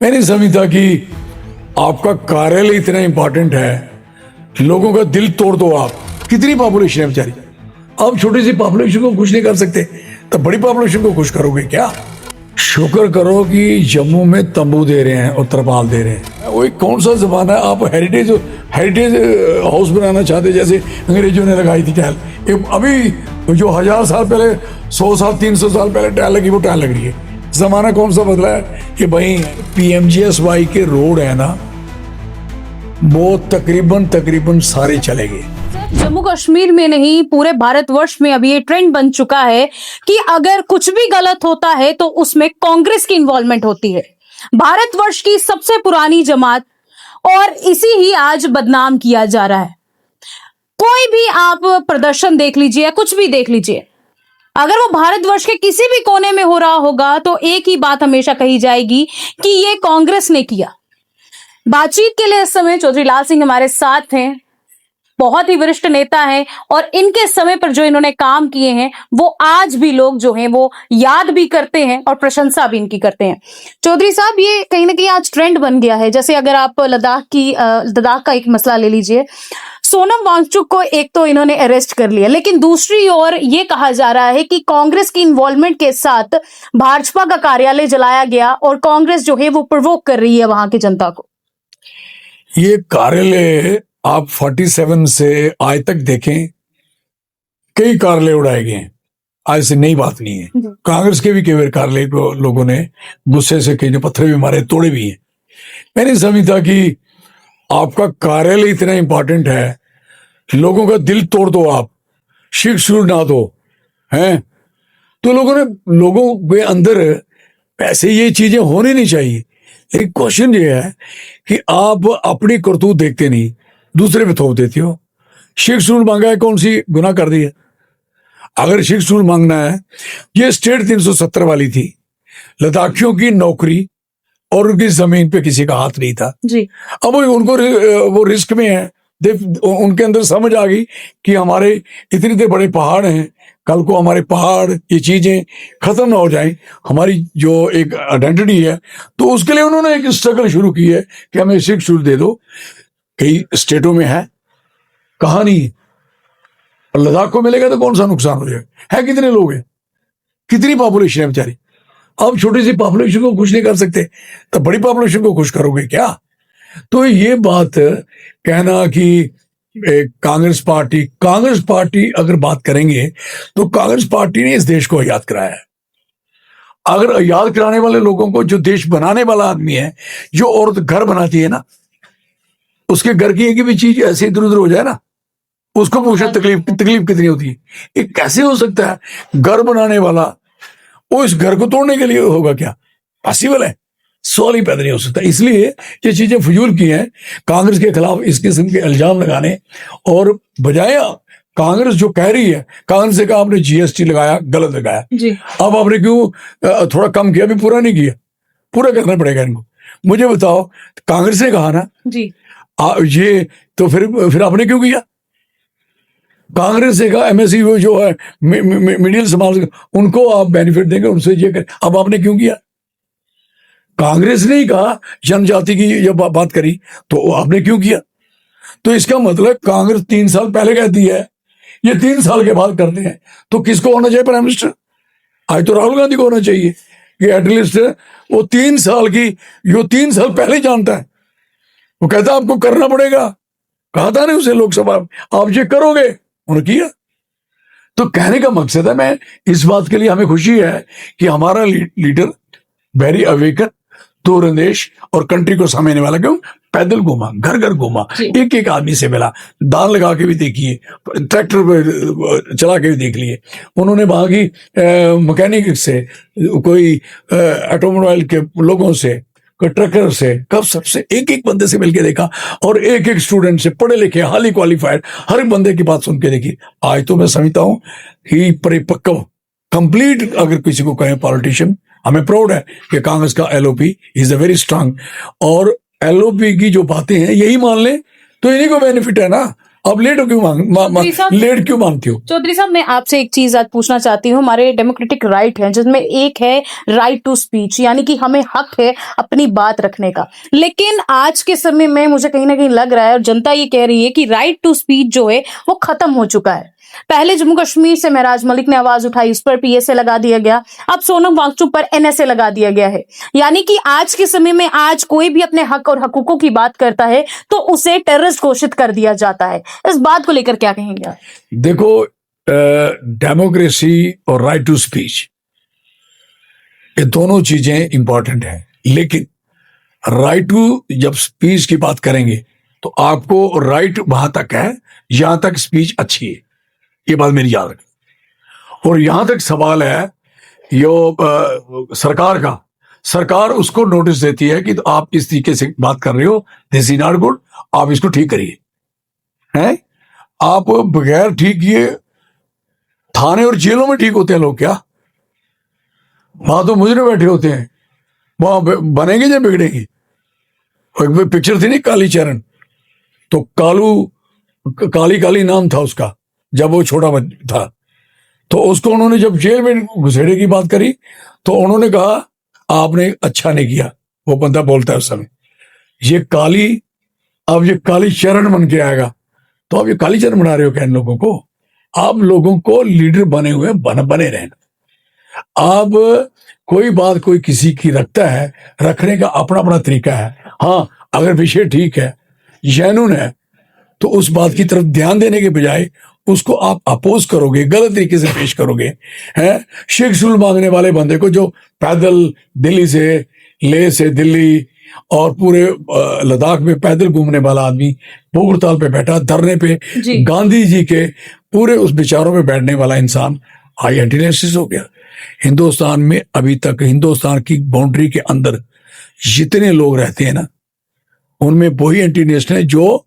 मैं नहीं समझता कि आपका कार्यालय इतना इंपॉर्टेंट है, लोगों का दिल तोड़ दो आप। कितनी पॉपुलेशन है बेचारी, आप छोटी सी पॉपुलेशन को खुश नहीं कर सकते तो बड़ी पॉपुलेशन को खुश करोगे क्या? शुक्र करो कि जम्मू में तंबू दे रहे हैं और तरपाल दे रहे हैं। वो एक कौन सा जमाना है, आप हेरिटेज हाउस बनाना चाहते जैसे अंग्रेजों ने लगाई थी टाइल। अभी जो 1000 साल पहले, 100 साल 300 साल पहले टाइल लगी, वो टाइल लग रही है। जमाना कौन सा बदला है कि भाई PMGSY के रोड है ना, वो तकरीबन सारे चले गए। जम्मू कश्मीर में नहीं, पूरे भारतवर्ष में अभी ये ट्रेंड बन चुका है कि अगर कुछ भी गलत होता है तो उसमें कांग्रेस की इन्वॉल्वमेंट होती है। भारतवर्ष की सबसे पुरानी जमात, और इसी ही आज बदनाम किया जा रहा है। कोई भी आप प्रदर्शन देख लीजिए, कुछ भी देख लीजिए, अगर वो भारतवर्ष के किसी भी कोने में हो रहा होगा तो एक ही बात हमेशा कही जाएगी कि ये कांग्रेस ने किया। बातचीत के लिए इस समय चौधरी लाल सिंह हमारे साथ हैं, बहुत ही वरिष्ठ नेता हैं, और इनके समय पर जो इन्होंने काम किए हैं वो आज भी लोग जो हैं वो याद भी करते हैं और प्रशंसा भी इनकी करते हैं। चौधरी साहब, ये कहीं ना कहीं आज ट्रेंड बन गया है। जैसे अगर आप लद्दाख का एक मसला ले लीजिए, सोनम वांगचुक को एक तो इन्होंने अरेस्ट कर लिया, लेकिन दूसरी ओर ये कहा जा रहा है कि कांग्रेस की इन्वॉल्वमेंट के साथ भाजपा का कार्यालय जलाया गया और कांग्रेस जो है वो प्रोवोक कर रही है वहां की जनता को। ये कार्यालय आप 47 से आज तक देखें, कई कार्यालय उड़ाए गए हैं। आज से नई बात नहीं है। कांग्रेस के भी कई बार कार्यालय को लोगों ने गुस्से से कई ने पत्थर भी मारे, तोड़े भी हैं। मैं नहीं समझता कि आपका कार्यालय इतना इंपॉर्टेंट है, लोगों का दिल तोड़ दो आप, शिव शुरू ना दो हैं। तो लोगों के अंदर ऐसे ये चीजें होनी नहीं चाहिए। एक क्वेश्चन ये है कि आप अपनी करतूत देखते नहीं, दूसरे पे थोप देते हो। शिव शुरू मांगा है, कौन सी गुनाह कर दी है? अगर शिव शुरू मांगना है, ये स्टेट 370 वाली थी, लद्दाखियों की नौकरी और उनकी जमीन पे किसी का हाथ नहीं था जी। अब उनको वो रिस्क में है। उनके अंदर समझ आ गई कि हमारे इतने बड़े पहाड़ हैं, कल को हमारे पहाड़ ये चीजें खत्म ना हो जाएं, हमारी जो एक आइडेंटिटी है, तो उसके लिए उन्होंने एक स्ट्रगल शुरू की है कि हमें शिव शुरू दे दो। कई स्टेटों में है, कहाँ नहीं है। और लद्दाख को मिलेगा तो कौन सा नुकसान हो जाएगा? है कितने लोग हैं, कितनी पॉपुलेशन है बेचारी, आप छोटी सी पॉपुलेशन को खुश नहीं कर सकते तो बड़ी पॉपुलेशन को खुश करोगे क्या? तो ये बात कहना कि कांग्रेस पार्टी अगर बात करेंगे तो कांग्रेस पार्टी ने इस देश को आजाद कराया है। अगर आजाद कराने वाले लोगों को, जो देश बनाने वाला आदमी है, जो औरत घर बनाती है ना, उसके घर की एक भी चीज ऐसे इधर उधर हो जाए ना, उसको पूछा तकलीफ कितनी होती है। ये कैसे हो सकता है? घर बनाने वाला वो इस घर को तोड़ने के लिए होगा क्या? पॉसिबल है? सवाल ही पैदा नहीं हो सकता। इसलिए ये चीजें फजूल की हैं। कांग्रेस के खिलाफ इस किस्म के इल्जाम लगाने और बजाय कांग्रेस जो कह रही है, कांग्रेस से कहा आपने GST लगाया, गलत लगाया जी। अब आपने क्यों थोड़ा कम किया? भी पूरा नहीं किया, पूरा करना पड़ेगा इनको। मुझे बताओ, कांग्रेस ने कहा ना जी, ये तो फिर आपने क्यों किया? कांग्रेस से कहा MSC जो है मिडिल समाज, उनको आप बेनिफिट देंगे, उनसे ये कर, अब आपने क्यों किया? कांग्रेस ने ही कहा जनजाति की जब बात करी तो आपने क्यों किया? तो इसका मतलब कांग्रेस 3 साल पहले कहती है, ये 3 साल के बाद करते हैं। तो किसको होना चाहिए प्राइम मिनिस्टर? आज तो राहुल गांधी को होना चाहिए कि एटलीस्ट वो 3 साल की, जो 3 साल पहले जानता है, वो कहता आपको करना पड़ेगा। कहा था नहीं उसे लोकसभा, आप ये करोगे, उन्होंने किया। तो कहने का मकसद है, मैं इस बात के लिए हमें खुशी है कि हमारा लीडर वेरी अवेकन, दूरंदेश और कंट्री को समझने वाला। क्यों? पैदल घूमा, घर घर घूमा, एक आदमी से मिला, दान लगा के भी देखिए, ट्रैक्टर चला के भी देख लिए उन्होंने, वहां की मैकेनिक से, कोई ऑटोमोबाइल के लोगों से, कोई ट्रकर से, कब सबसे एक बंदे से मिलके देखा, और एक स्टूडेंट से, पढ़े लिखे हाईली क्वालिफाइड, हर एक बंदे की बात सुन के देखी। आज तो मैं समझता हूं कि परिपक्व कंप्लीट, अगर किसी को कहें पॉलिटिशियन, हमें प्राउड है कि कांग्रेस का LOP is a very strong. और LOP की जो बातें हैं यही मान ले तो इन्हीं को बेनिफिट है ना। अब लेट क्यों लेट क्यों मांगती हो? चौधरी साहब, मैं आपसे एक चीज आज पूछना चाहती हूँ। हमारे डेमोक्रेटिक राइट है, जिसमें एक है राइट टू स्पीच, यानी कि हमें हक है अपनी बात रखने का। लेकिन आज के समय में मुझे कहीं ना कहीं लग रहा है, और जनता ये कह रही है कि राइट टू स्पीच जो है वो खत्म हो चुका है। पहले जम्मू कश्मीर से महराज मलिक ने आवाज उठाई, उस पर पीएसए लगा दिया गया। अब सोनम वांगचुक पर एनएसए लगा दिया गया है। यानी कि आज के समय में आज कोई भी अपने हक और हकूकों की बात करता है तो उसे टेररिस्ट घोषित कर दिया जाता है। इस बात को लेकर क्या कहेंगे आप? देखो, डेमोक्रेसी और राइट टू स्पीच, ये दोनों चीजें इंपॉर्टेंट हैं, लेकिन राइट टू जब स्पीच की बात करेंगे तो आपको राइट वहां तक है जहां तक स्पीच अच्छी है, ये बात मेरी याद रखें। और यहां तक सवाल है सरकार का, सरकार उसको नोटिस देती है कि तो आप इस तरीके से बात कर रहे हो, दिस इज नॉट गुड, आप इसको ठीक करिए। हैं, आप बगैर ठीक किए थाने और जेलों में ठीक होते हैं लोग क्या? वहां तो मुजरिम बैठे होते हैं, वहां बनेंगे या बिगड़ेंगे? एक पिक्चर थी नहीं, काली चरण, तो काली काली नाम था उसका जब वो छोटा था, तो उसको उन्होंने जब जेल में घुसेड़े की बात करी तो उन्होंने कहा आपने अच्छा नहीं किया। वो बंदा बोलता है उस समय, अब ये काली चरण बन के आएगा। तो आप ये काली चरण बना रहे हो क्या इन लोगों को? आप लोगों को लीडर बने हुए बने रहना। आप कोई बात कोई किसी की रखता है, रखने का अपना अपना तरीका है। हाँ, अगर विषय ठीक है, जेन्युइन है, तो उस बात की तरफ ध्यान देने के बजाय उसको आप अपोज करोगे, गलत तरीके से पेश करोगे। हैं, शेख सुल मांगने वाले बंदे को जो पैदल दिल्ली से लेह से दिल्ली और पूरे लद्दाख में पैदल घूमने वाला आदमी भोगड़ताल पे बैठा, धरने पे गांधी जी के पूरे उस विचारों में बैठने वाला इंसान आई एंटी नेशनलिस्ट हो गया। हिंदुस्तान में अभी तक, हिंदुस्तान की बाउंड्री के अंदर जितने लोग रहते हैं ना, उनमें वही एंटी नेशनल है जो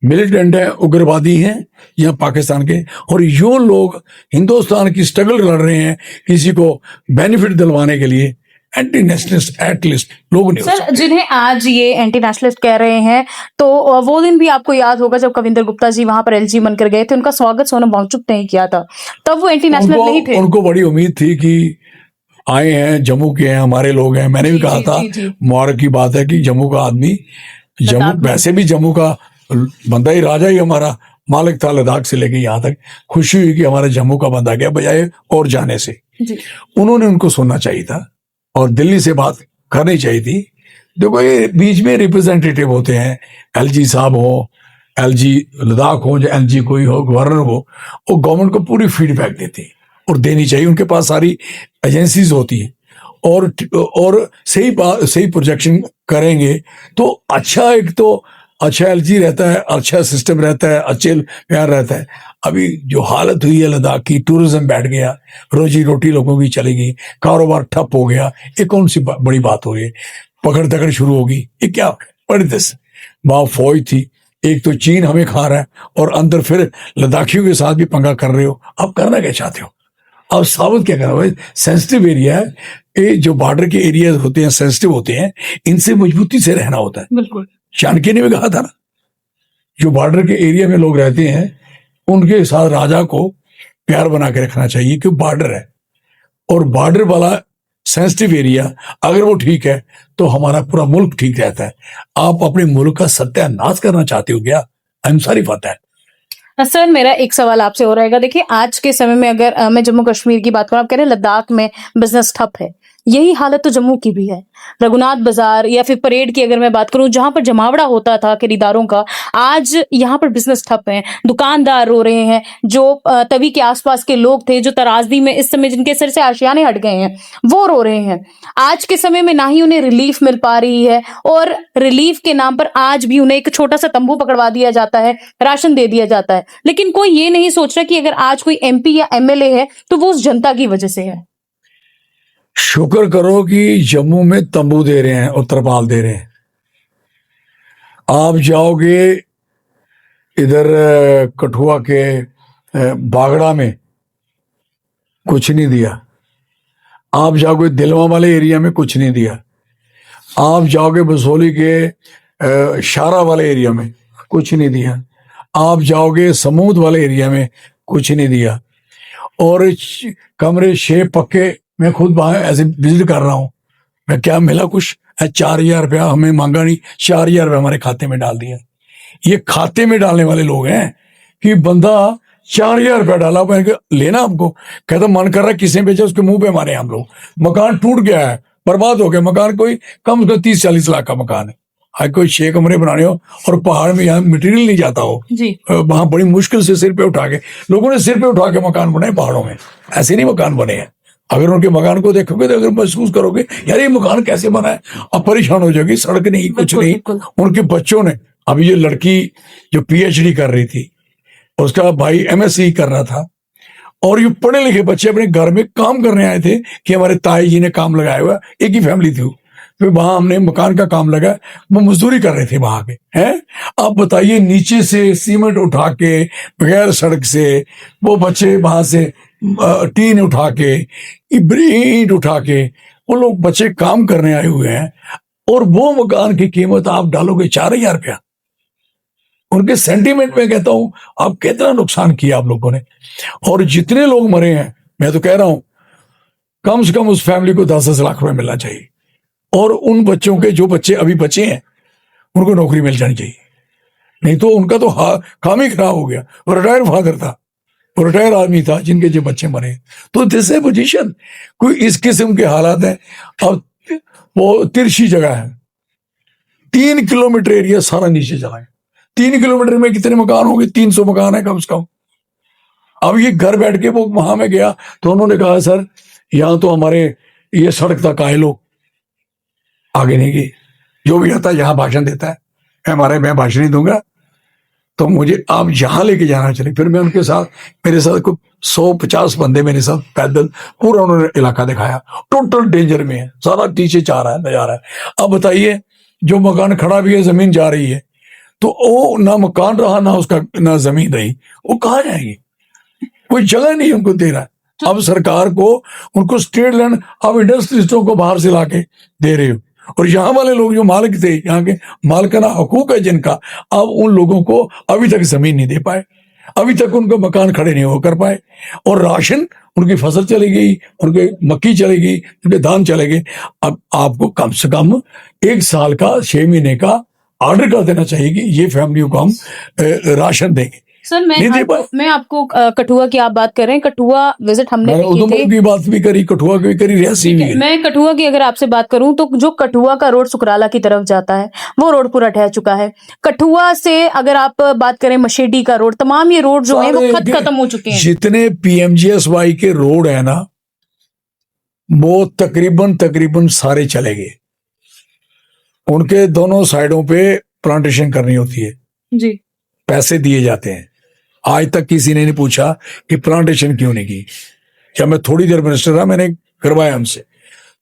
मिलिटेंट है, उग्रवादी हैं या पाकिस्तान के। और यो लोग हिंदुस्तान की स्ट्रगल लड़ रहे हैं किसी को बेनिफिट दिलवाने के लिए। एंटी नेशनलिस्ट एटलीस्ट लोग नहीं हो सर, जिन्हें आज ये एंटी नेशनलिस्ट कह रहे हैं, तो वो दिन भी आपको याद होगा जब कविंदर गुप्ता जी वहां पर एलजी बनकर गए थे, उनका स्वागत सोनम वांगचुक ने ही किया था। तब वो एंटी नेशनल नहीं थे। उनको बड़ी उम्मीद थी कि आए हैं, जम्मू के हैं, हमारे लोग हैं। मैंने भी कहा था, मुबारक की बात है कि जम्मू का आदमी, जम्मू वैसे भी जम्मू का बंदा ही, राजा ही हमारा मालिक था लद्दाख से लेके यहाँ तक। खुशी हुई कि हमारे जम्मू का बंदा गया बजाय और जाने से। उन्होंने उनको सुनना चाहिए था और दिल्ली से बात करनी चाहिए थी। देखो, ये बीच में रिप्रेजेंटेटिव होते हैं, एलजी साहब हो, एलजी लद्दाख हो, या एलजी कोई हो, गवर्नर हो, वो गवर्नमेंट को पूरी फीडबैक देते हैं और देनी चाहिए। उनके पास सारी एजेंसीज होती है और सही प्रोजेक्शन करेंगे तो अच्छा, एक तो अच्छा एलजी रहता है, अच्छा सिस्टम रहता है, अच्छे प्यार रहता है। अभी जो हालत हुई है लद्दाख की, टूरिज्म बैठ गया, रोजी रोटी लोगों की चली गई, कारोबार ठप हो गया, ये कौन सी बड़ी बात हो गई? पकड़ दकड़ शुरू होगी, ये क्या बड़ी दिस? वहां फौज थी, एक तो चीन हमें खा रहा है और अंदर फिर लद्दाखियों के साथ भी पंगा कर रहे हो। अब करना क्या चाहते हो? अब साबित क्या करना भाई? सेंसिटिव एरिया है ये, जो बॉर्डर के एरिया होते हैं सेंसिटिव होते हैं, इनसे मजबूती से रहना होता है। बिल्कुल, चाणक्य ने भी कहा था ना, जो बॉर्डर के एरिया में लोग रहते हैं उनके साथ राजा को प्यार बना के रखना चाहिए, क्योंकि बॉर्डर है और बॉर्डर वाला सेंसिटिव एरिया अगर वो ठीक है तो हमारा पूरा मुल्क ठीक रहता है। आप अपने मुल्क का सत्यानाश करना चाहते हो क्या? I am sorry for that. Sir, मेरा एक सवाल आपसे हो रहेगा। देखिए, आज के समय में अगर मैं जम्मू कश्मीर की बात करूं, आप कह रहे हैं लद्दाख में बिजनेस ठप है, यही हालत तो जम्मू की भी है। रघुनाथ बाजार या फिर परेड की अगर मैं बात करूं, जहां पर जमावड़ा होता था खरीदारों का, आज यहां पर बिजनेस ठप है, दुकानदार रो रहे हैं। जो तवी के आसपास के लोग थे, जो तराजदी में इस समय जिनके सिर से आशियाने हट गए हैं, वो रो रहे हैं। आज के समय में ना ही उन्हें रिलीफ मिल पा रही है, और रिलीफ के नाम पर आज भी उन्हें एक छोटा सा तंबू पकड़वा दिया जाता है, राशन दे दिया जाता है। लेकिन कोई ये नहीं सोच रहा कि अगर आज कोई एमपी या एमएलए है तो वो उस जनता की वजह से है। शुक्र करो कि जम्मू में तंबू दे रहे हैं और तरपाल दे रहे हैं। आप जाओगे इधर कठुआ के बागड़ा में, कुछ नहीं दिया। आप जाओगे दिलवा वाले एरिया में, कुछ नहीं दिया। आप जाओगे बसोली के शारा वाले एरिया में, कुछ नहीं दिया। आप जाओगे समूद वाले एरिया में कुछ नहीं दिया, और कमरे 6 पक्के, मैं खुद वहां ऐसे विजिट कर रहा हूँ, मैं क्या मिला कुछ 4,000 रुपया हमें मांगा नहीं, 4,000 रुपया हमारे खाते में डाल दिया। ये खाते में डालने वाले लोग हैं कि बंदा 4,000 रुपया डाला, मैंने कहा लेना हमको, कहता मन कर रहा है किसी ने बेचा उसके मुंह पे मारे हम लोग। मकान टूट गया है, बर्बाद हो गया मकान, कोई कम से कम 30-40 लाख का मकान है। आज कोई 6 कमरे बनाने हो और पहाड़ में यहाँ मटेरियल नहीं जाता हो जी, वहां बड़ी मुश्किल से सिर पे उठा के लोगों ने सिर पे उठा के मकान बनाए पहाड़ों में, ऐसे नहीं मकान बने हैं। अगर उनके मकान को देखोगे तो अगर महसूस करोगे यार ये मकान कैसे बना है, अब परेशान हो जाओगी। सड़क नहीं, कुछ नहीं। उनके बच्चों ने, अभी ये लड़की जो PhD कर रही थी, उसका भाई MSc कर रहा था, और ये पढ़े लिखे बच्चे अपने घर में काम करने आए थे कि हमारे ताई जी ने काम लगाया हुआ, एक ही फैमिली थी। फिर वहां हमने मकान का काम लगा, वो मजदूरी कर रहे थे वहां के हैं। आप बताइए, नीचे से सीमेंट उठा के बगैर सड़क से वो बच्चे वहां से टीन उठा के, ईंट उठा के वो लोग बच्चे काम करने आए हुए हैं, और वो मकान की कीमत आप डालोगे 4,000 रुपया। उनके सेंटीमेंट में कहता हूं आप कितना नुकसान किया आप लोगों ने। और जितने लोग मरे हैं, मैं तो कह रहा हूं कम से कम उस फैमिली को 10-10 लाख रुपए मिलना चाहिए, और उन बच्चों के जो बच्चे अभी बचे हैं उनको नौकरी मिल जानी चाहिए। नहीं तो उनका तो काम ही खराब हो गया। और रिटायर फादर था, रिटायर आदमी था जिनके जो बच्चे मरे। तो दिस है पोजीशन, कोई इस किस्म के हालात है। अब वो तिरछी जगह है, 3 किलोमीटर एरिया सारा नीचे चला गया। 3 किलोमीटर में कितने मकान होंगे? 300 मकान है कम से कम। अब ये घर बैठ के वो वहां में गया तो उन्होंने कहा सर यहाँ तो हमारे ये सड़क तक आए लोग, आगे नहीं गए। जो भी आता है यहाँ भाषण देता है, हमारे मैं भाषण नहीं दूंगा, तो मुझे आप जहां लेके जाना चले। फिर मैं उनके साथ, मेरे साथ कुछ 150 बंदे मेरे साथ पैदल पूरा उन्होंने इलाका दिखाया। टोटल डेंजर में है, सारा नीचे जा रहा है, नजारा है। अब बताइए जो मकान खड़ा भी है, जमीन जा रही है, तो वो ना मकान रहा ना उसका ना जमीन रही, वो कहाँ जाएंगे? कोई जगह नहीं उनको दे रहा है। अब सरकार को उनको स्टेट लैंड, अब इंडस्ट्रियलिस्टों को बाहर से लाके दे रहे हो, और यहाँ वाले लोग जो मालिक थे, यहाँ के मालिकाना हकूक है जिनका, अब उन लोगों को अभी तक जमीन नहीं दे पाए, अभी तक उनको मकान खड़े नहीं होकर पाए, और राशन, उनकी फसल चली गई, उनके मक्की चली गई, उनके धान चले गए। अब आपको कम से कम 1 साल का 6 महीने का ऑर्डर कर देना चाहिए कि ये फैमिलियों को हम राशन देंगे। सर मैं आपको कठुआ की आप बात कर रहे हैं, कठुआ विजिट हमने की उधमपुर थी। की बात भी करी, कठुआ की भी करी, रियासी भी है। मैं कठुआ की अगर आपसे बात करूं तो जो कठुआ का रोड सुकराला की तरफ जाता है वो रोड पूरा ढह चुका है। कठुआ से अगर आप बात करें मशेडी का रोड, तमाम ये रोड जो है वो खत्म हो चुके हैं। जितने PMGSY के रोड है ना, वो तकरीबन सारे चले गए। उनके दोनों साइडों पे प्लांटेशन करनी होती है जी, पैसे दिए जाते हैं। आज तक किसी ने नहीं पूछा कि प्लांटेशन क्यों नहीं की। जब मैं थोड़ी देर मिनिस्टर रहा, मैंने करवाया हमसे।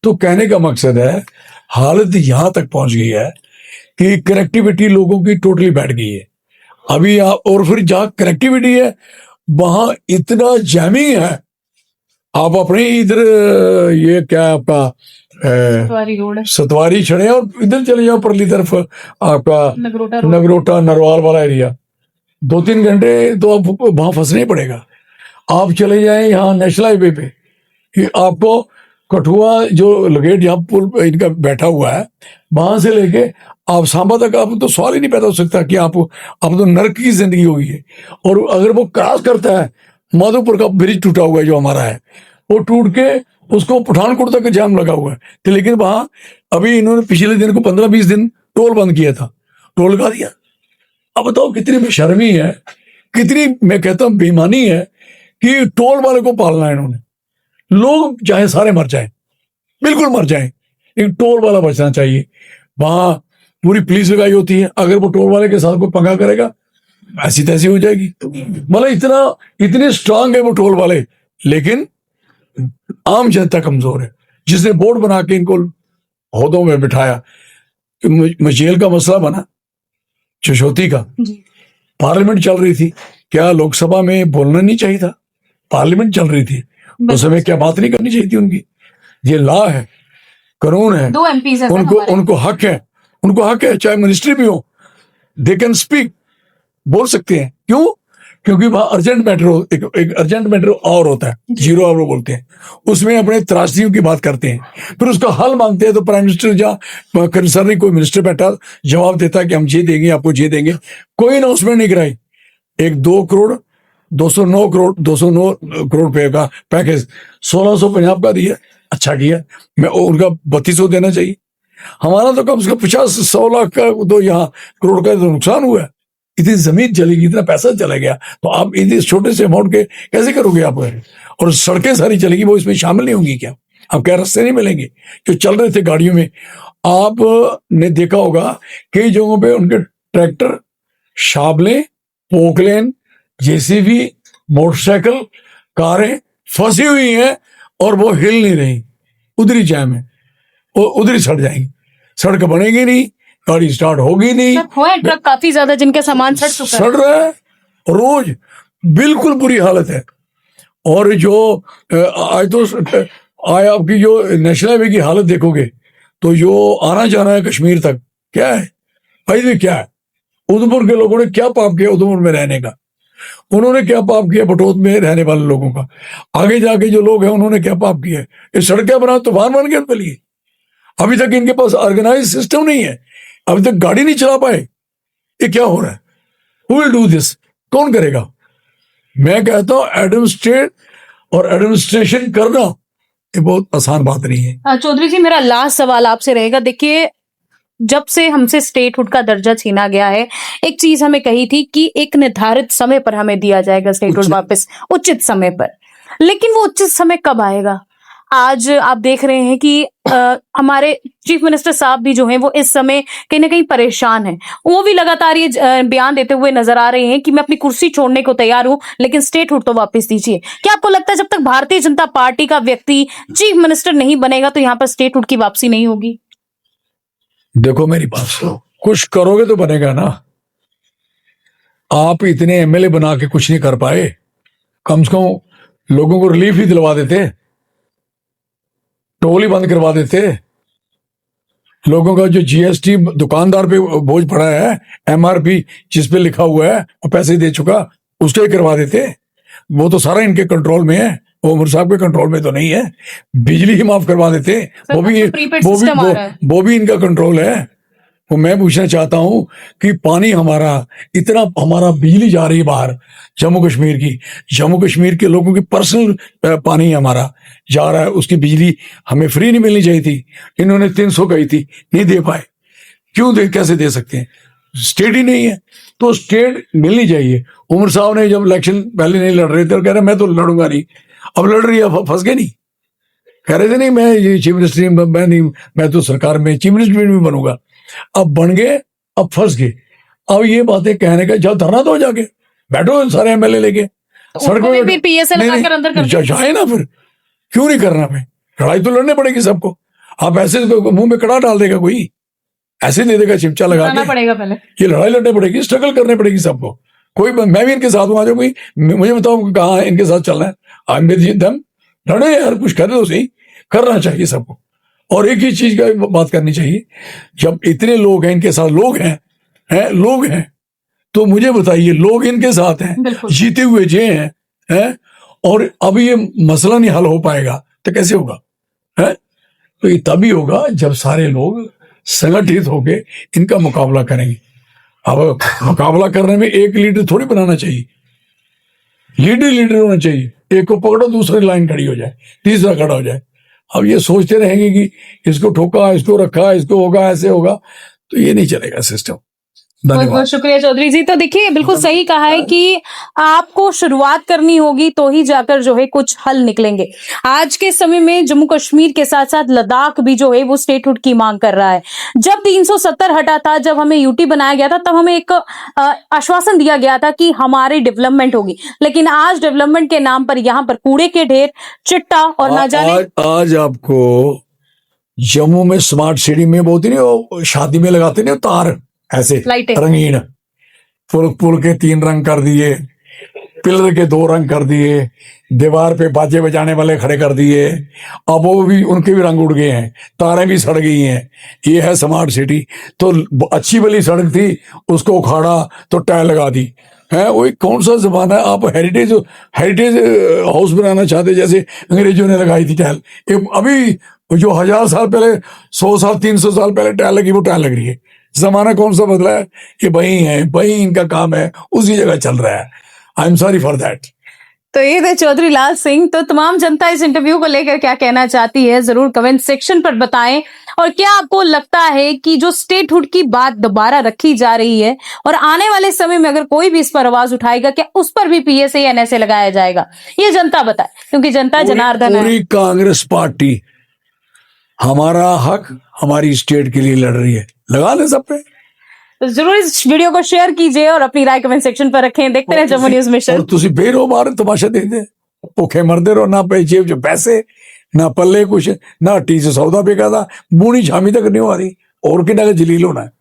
तो कहने का मकसद है, हालत यहां तक पहुंच गई है कि कनेक्टिविटी लोगों की टोटली बैठ गई है अभी। और फिर जहां कनेक्टिविटी है वहां इतना जैमिंग है। आप अपने इधर ये क्या आपका सतवारी चढ़े और इधर चले जाओ परली तरफ, आपका नगरोटा नरवाल वाला एरिया, 2-3 घंटे तो आप वहां फंसना ही पड़ेगा। आप चले जाएं यहाँ नेशनल हाईवे पे, कि आपको कठुआ जो लगेट जहाँ पुल इनका बैठा हुआ है, वहां से लेके आप सांबा तक, आप तो सवाल ही नहीं पैदा हो सकता कि आप तो नर्क की जिंदगी होगी है। और अगर वो क्रॉस करता है, माधोपुर का ब्रिज टूटा हुआ है जो हमारा है, वो टूट के उसको पठानकोट तक जाम लगा हुआ है। तो लेकिन वहां अभी इन्होंने पिछले दिन को 15-20 दिन टोल बंद किया था, टोल लगा दिया। अब बताओ कितनी बेशर्मी है, कितनी मैं कहता हूं बेईमानी है कि टोल वाले को पालना है इन्होंने। लोग चाहे सारे मर जाएं, बिल्कुल मर जाएं, लेकिन टोल वाला बचना चाहिए। वहां पूरी पुलिस लगाई होती है, अगर वो टोल वाले के साथ कोई पंगा करेगा ऐसी तैसी हो जाएगी। मतलब इतने स्ट्रांग है वो टोल वाले, लेकिन आम जनता कमजोर है। जिसने बोर्ड बना के इनको ओहदों में बिठाया, मचेल का मसला बना, चशोती का, पार्लियामेंट चल रही थी, क्या लोकसभा में बोलना नहीं चाहिए था? पार्लियामेंट चल रही थी, उस समय क्या बात नहीं करनी चाहिए थी उनकी? ये लॉ है, कानून है, 2 MPs हैं उनको हक है, चाहे मिनिस्ट्री भी हो, दे कैन स्पीक, बोल सकते हैं। क्यों? क्योंकि वहां अर्जेंट मैटर एक अर्जेंट मैटर और होता है, 0 आवर बोलते हैं, उसमें अपने त्रासदियों की बात करते हैं, फिर उसका हल मांगते हैं। तो प्राइम मिनिस्टर या कंसर्निंग कोई मिनिस्टर बैठा जवाब देता है कि हम ये देंगे, आपको ये देंगे। कोई अनाउंसमेंट नहीं कराई। एक 209 करोड़ रुपए का पैकेज 1600 पंजाब का दिया, अच्छा किया। मैं उनका 3200 देना चाहिए। हमारा तो कम से कम 50-100 लाख का तो यहाँ करोड़ का तो नुकसान हुआ है। इतनी जमीन चलेगी, इतना पैसा चला गया, तो आप इतने छोटे से अमाउंट के कैसे करोगे आप? और सड़कें सारी चलेगी, वो इसमें शामिल नहीं होंगी क्या? आप क्या रास्ते नहीं मिलेंगे जो चल रहे थे गाड़ियों में? आपने देखा होगा कई जगहों पे उनके ट्रैक्टर, शाबलें, पोकलेन, जेसीबी, मोटरसाइकिल, कारें फंसी हुई हैं और वो हिल नहीं रही, उधर ही जैम है, वो उधर ही सड़ जाएंगी। सड़क बनेगी नहीं, गाड़ी स्टार्ट होगी नहीं। हुआ है ट्रक काफी ज्यादा जिनके सामान सड़ चुका है। सड़ रहा है रोज, बिल्कुल बुरी हालत है। और जो आज तो आपकी जो नेशनल हाईवे की हालत देखोगे तो जो आना जाना है कश्मीर तक, क्या है भाई? ये क्या है? उधमपुर के लोगों ने क्या पाप किया उधमपुर में रहने का? उन्होंने क्या पाप किया बटोत में रहने वाले लोगों का? आगे जाके जो लोग हैं उन्होंने क्या पाप किया? ये सड़कें बना तूफान बन गए उनके लिए। अभी तक इनके पास ऑर्गेनाइज सिस्टम नहीं है, अभी तक गाड़ी नहीं चला पाए। ये क्या हो रहा है? Who will do this? कौन करेगा? मैं कहता हूं एडमिनिस्ट्रेट और एडमिनिस्ट्रेशन करना ये बहुत आसान बात नहीं है। चौधरी जी, मेरा लास्ट सवाल आपसे रहेगा। देखिए, जब से हमसे स्टेटहुड का दर्जा छीना गया है, एक चीज हमें कही थी कि एक निर्धारित समय पर हमें दिया जाएगा स्टेटहुड वापस, उचित समय पर। लेकिन वो उचित समय कब आएगा? आज आप देख रहे हैं कि हमारे चीफ मिनिस्टर साहब भी जो हैं वो इस समय कहीं ना कहीं परेशान हैं। वो भी लगातार ये बयान देते हुए नजर आ रहे हैं कि मैं अपनी कुर्सी छोड़ने को तैयार हूं, लेकिन स्टेटहुड तो वापस दीजिए। क्या आपको लगता है जब तक भारतीय जनता पार्टी का व्यक्ति चीफ मिनिस्टर नहीं बनेगा तो यहाँ पर स्टेटहुड की वापसी नहीं होगी? देखो मेरी बात सुनो, कुछ करोगे तो बनेगा ना। आप इतने एमएलए बना के कुछ नहीं कर पाए, कम से कम लोगों को रिलीफ ही दिलवा देते, टोल ही बंद करवा देते। लोगों का जो जीएसटी दुकानदार पे बोझ पड़ा है, एमआरपी जिस पे लिखा हुआ है और पैसे दे चुका, उसका ही करवा देते। वो तो सारा इनके कंट्रोल में है, वो उमर साहब के कंट्रोल में तो नहीं है। बिजली ही माफ करवा देते, वो भी इनका कंट्रोल है। वो मैं पूछना चाहता हूं कि पानी हमारा इतना, हमारा बिजली जा रही है बाहर जम्मू कश्मीर की, जम्मू कश्मीर के लोगों की पर्सनल पानी हमारा जा रहा है, उसकी बिजली हमें फ्री नहीं मिलनी चाहिए थी। इन्होंने 300 कही थी, नहीं दे पाए। क्यों कैसे दे सकते हैं? स्टेट ही नहीं है तो स्टेट मिलनी चाहिए। उमर साहब ने जब इलेक्शन पहले नहीं लड़ रहे थे, कह रहे मैं तो लड़ूंगा नहीं, अब लड़ रही है, फंस गए नहीं। कह रहे थे नहीं मैं ये चीफ मिनिस्टर मैं नहीं, मैं तो सरकार में चीफ मिनिस्टर भी बनूंगा। अब बन गए, अब फंस गए। अब ये बातें कहने का, जब धरना दो जाके बैठो सारे एमएलए लेके सड़क पे जाए ना, फिर क्यों नहीं करना? पे लड़ाई तो लड़ने पड़ेगी सबको। आप ऐसे मुंह में कड़ा डाल देगा कोई, ऐसे दे देगा चिमचा लगा के पड़ेगा। पहले ये लड़ाई लड़नी पड़ेगी, स्ट्रगल करनी पड़ेगी सबको। कोई मैं भी इनके साथ हूं, आ जाओ कोई मुझे बताओ कहाँ इनके साथ चलना है। आई एम विद देम, लड़े यार, कुछ कर दो सही, करना चाहिए सबको। और एक ही चीज का बात करनी चाहिए, जब इतने लोग हैं इनके साथ, लोग हैं तो मुझे बताइए, लोग इनके साथ हैं, जीते हुए जे हैं, और अब ये मसला नहीं हल हो पाएगा तो कैसे होगा? है तो ये तभी होगा जब सारे लोग संगठित होके इनका मुकाबला करेंगे। अब मुकाबला करने में एक लीडर थोड़ी बनाना चाहिए, लीडर होना चाहिए। एक को पकड़ो, दूसरी लाइन खड़ी हो जाए, तीसरा खड़ा हो जाए। अब ये सोचते रहेंगे कि इसको ठोका, इसको रखा, इसको होगा, ऐसे होगा, तो ये नहीं चलेगा सिस्टम। बहुत बहुत शुक्रिया चौधरी जी। तो देखिए, बिल्कुल सही कहा है कि आपको शुरुआत करनी होगी तो ही जाकर जो है कुछ हल निकलेंगे। आज के समय में जम्मू कश्मीर के साथ साथ लद्दाख भी जो है वो स्टेटहुड की मांग कर रहा है। जब 370 हटा था, जब हमें यूटी बनाया गया था, तब हमें एक आश्वासन दिया गया था कि हमारी डेवलपमेंट होगी, लेकिन आज डेवलपमेंट के नाम पर यहाँ पर कूड़े के ढेर, चिट्टा और ना जाने। आज आपको जम्मू में स्मार्ट सिटी में बहुत ही नहीं, वो शादी में लगाते नहीं तार ऐसे रंगीन, पुल के 3 रंग कर दिए, पिलर के 2 रंग कर दिए, दीवार पे बाजे बजाने वाले खड़े कर दिए, अब वो भी उनके भी रंग उड़ गए हैं, तारें भी सड़ गई हैं। ये है स्मार्ट सिटी। तो अच्छी वाली सड़क थी, उसको उखाड़ा तो टाइल लगा दी है। वही कौन सा जमाना है, आप हेरिटेज हेरिटेज हाउस बनाना चाहते, जैसे अंग्रेजों ने लगाई थी टाइल। अभी जो 1000 साल पहले, 100 साल 300 साल पहले टाइल लगी, वो टाइल लग रही है। जमाना कौन सा बदला है? ये वही है, वही इनका काम है, उसी जगह चल रहा है। I am sorry for that. तो ये थे चौधरी लाल सिंह। तो तमाम जनता इस इंटरव्यू को लेकर क्या कहना चाहती है, जरूर कमेंट सेक्शन पर बताएं। और क्या आपको लगता है कि जो स्टेटहुड की बात दोबारा रखी जा रही है और आने वाले समय में अगर कोई भी इस पर आवाज उठाएगा, क्या उस पर भी पीएसए या एनएसए लगाया जाएगा? ये जनता बताए, क्योंकि जनता जनार्दन है। पूरी कांग्रेस पार्टी हमारा हक, हमारी स्टेट के लिए लड़ रही है, लगा ले सब पे। तो जरूर इस वीडियो को शेयर कीजिए और अपनी राय कमेंट सेक्शन पर रखें। देखते रहे जम्मू न्यूज मिशन। और तुसी बेरो मारे तमाशा देखते, भूखे मरते रहो, ना पे जेब च पैसे, ना पल्ले कुछ, ना हट्टी से सौदा बिका था, बूनी छामी तक नहीं हो रही, और किन्ना का जलील होना है।